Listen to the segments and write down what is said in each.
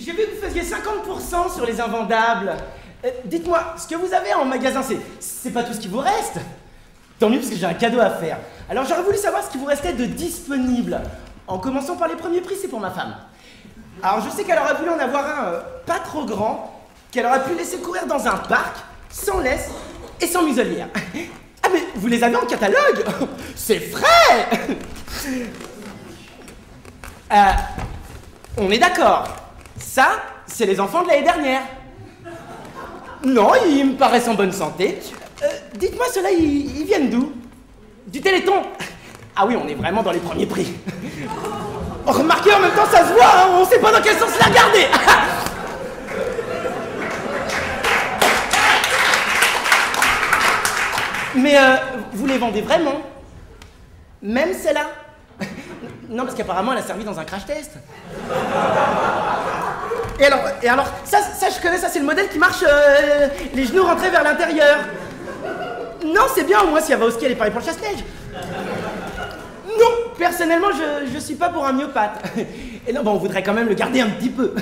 J'ai vu que vous faisiez 50% sur les invendables. Dites-moi, ce que vous avez en magasin, c'est pas tout ce qui vous reste? Tant mieux parce que j'ai un cadeau à faire. Alors j'aurais voulu savoir ce qui vous restait de disponible. En commençant par les premiers prix, c'est pour ma femme. Alors je sais qu'elle aurait voulu en avoir un pas trop grand, qu'elle aurait pu laisser courir dans un parc, sans laisse et sans muselière. Ah mais vous les avez en catalogue? C'est frais. On est d'accord. Ça, c'est les enfants de l'année dernière. Non, ils me paraissent en bonne santé. Dites-moi, ceux-là, ils viennent d'où? Du Téléthon? Ah oui, on est vraiment dans les premiers prix. Oh, remarquez, en même temps, ça se voit, hein, on sait pas dans quel sens la regarder. Mais vous les vendez vraiment? Même celle-là? Non, parce qu'apparemment, elle a servi dans un crash test. Et alors, ça je connais, ça c'est le modèle qui marche les genoux rentrés vers l'intérieur. Non, c'est bien, au moins si elle va au ski, elle est pareille pour le chasse-neige. Non, personnellement, je suis pas pour un myopathe. Et non, bon, on voudrait quand même le garder un petit peu.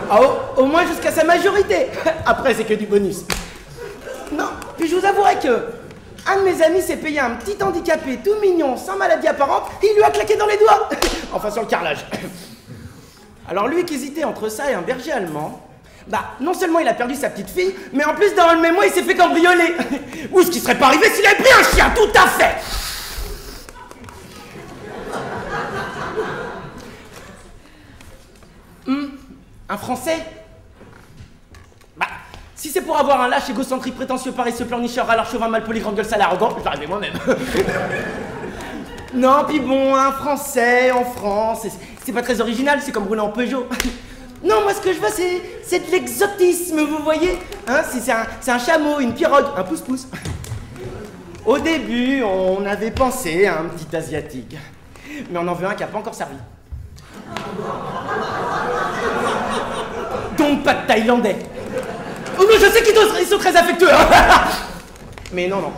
Ah, au moins jusqu'à sa majorité. Après, c'est que du bonus. Non, puis je vous avouerai que un de mes amis s'est payé un petit handicapé tout mignon, sans maladie apparente, et il lui a claqué dans les doigts. Enfin, sur le carrelage. Alors lui qui hésitait entre ça et un berger allemand, bah non seulement il a perdu sa petite fille, mais en plus dans le même mois il s'est fait cambrioler. Ou ce qui serait pas arrivé s'il avait pris un chien, tout à fait. Un Français? Bah, si c'est pour avoir un lâche égocentrique, prétentieux, paresseux, pleurnicheur, alors chauvin, mal poli, grande gueule, sale, arrogant, je vais arriver moi-même. Non, puis bon, un Français en France, c'est pas très original, c'est comme rouler en Peugeot. Non, moi ce que je veux, c'est de l'exotisme, vous voyez, hein, c'est un chameau, une pirogue, un pouce-pouce. Au début, on avait pensé à un petit asiatique, mais on en veut un qui n'a pas encore servi. Donc pas de Thaïlandais. Oh, mais je sais qu'ils sont très affectueux, hein. Mais non.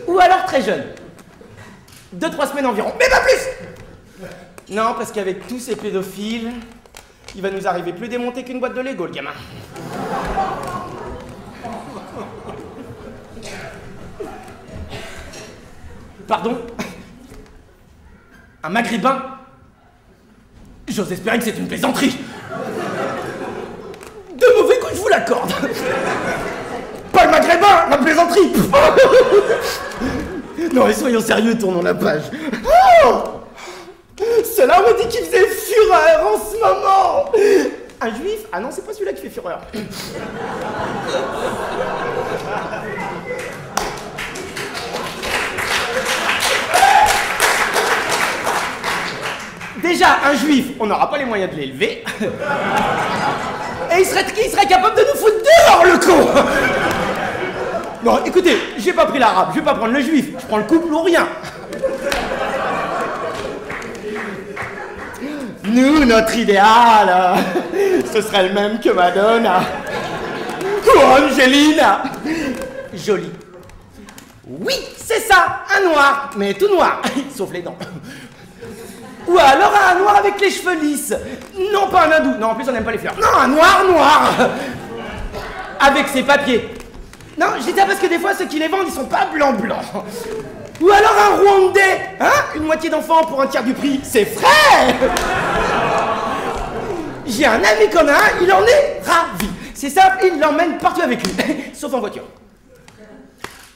Ou alors très jeune. 2-3 semaines environ, mais pas plus. Non, parce qu'avec tous ces pédophiles, il va nous arriver plus démonté qu'une boîte de Lego, le gamin. Pardon? Un maghrébin? J'ose espérer que c'est une plaisanterie. De mauvais goût, je vous l'accorde. Pas le maghrébin, la plaisanterie. Non, mais soyons sérieux, tournons la page. Oh, cela me dit qu'il faisait fureur en ce moment. Un juif? Ah non, c'est pas celui-là qui fait fureur. Déjà, un juif, on n'aura pas les moyens de l'élever. Et il serait capable de nous foutre dehors, le con. Non, écoutez, j'ai pas pris l'arabe, je vais pas prendre le juif, je prends le couple ou rien. Nous, notre idéal, ce serait le même que Madonna. Ou Angelina. Jolie. Oui, c'est ça, un noir, mais tout noir, sauf les dents. Ou alors un noir avec les cheveux lisses. Non, pas un hindou, non, en plus on n'aime pas les fleurs. Non, un noir. Avec ses papiers. Non, je dis ça parce que des fois, ceux qui les vendent, ils sont pas blancs. Ou alors un Rwandais, hein? Une moitié d'enfant pour un tiers du prix, c'est frais. J'ai un ami commun, il en est ravi. C'est simple, il l'emmène partout avec lui, sauf en voiture.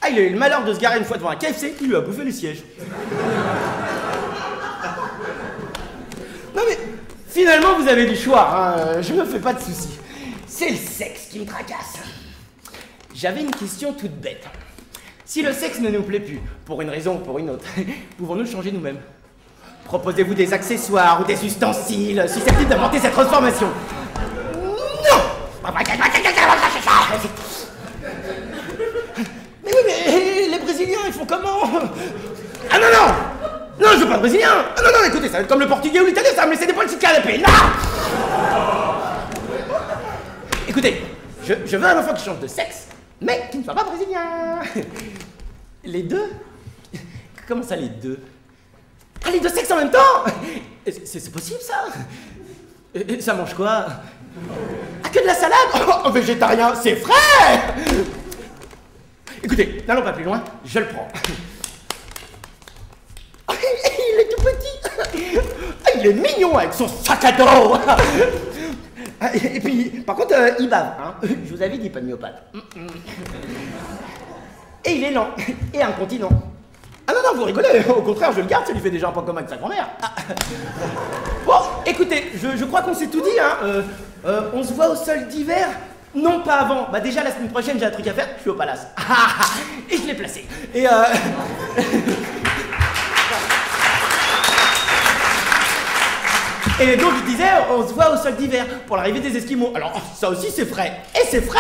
Ah, il a eu le malheur de se garer une fois devant un KFC, il lui a bouffé le siège. Non mais, finalement, vous avez du choix, hein, je me fais pas de soucis. C'est le sexe qui me tracasse. J'avais une question toute bête. Si le sexe ne nous plaît plus, pour une raison ou pour une autre, pouvons-nous le changer nous-mêmes? Proposez-vous des accessoires ou des ustensiles susceptibles d'apporter cette transformation? Non! Mais oui, mais les Brésiliens, ils font comment? Ah non! Non, je veux pas de Brésilien! Ah non, écoutez, ça va être comme le portugais ou l'italien, ça va me laisser des poils sur le canapé! Non! Écoutez, je veux un enfant qui change de sexe, mais qui ne soit pas brésilien. Les deux? Comment ça, les deux? Ah, les deux sexes en même temps? C'est possible, ça? Et ça mange quoi? Ah, que de la salade? Oh, végétarien, c'est frais! Écoutez, n'allons pas plus loin, je le prends. Il est tout petit. Il est mignon avec son sac à dos. Et puis, par contre, il bave. Hein. Je vous avais dit, pas de myopathe. Et il est lent. Et incontinent. Ah non, non, vous rigolez. Au contraire, je le garde, ça lui fait déjà un point commun avec sa grand-mère. Bon, écoutez, je crois qu'on s'est tout dit. Hein. On se voit au sol d'hiver. Non, pas avant. Bah déjà, la semaine prochaine, j'ai un truc à faire. Je suis au palace. Et je l'ai placé. Et Et donc je disais, on se voit au sol d'hiver pour l'arrivée des Esquimaux. Alors ça aussi c'est frais. Et c'est frais.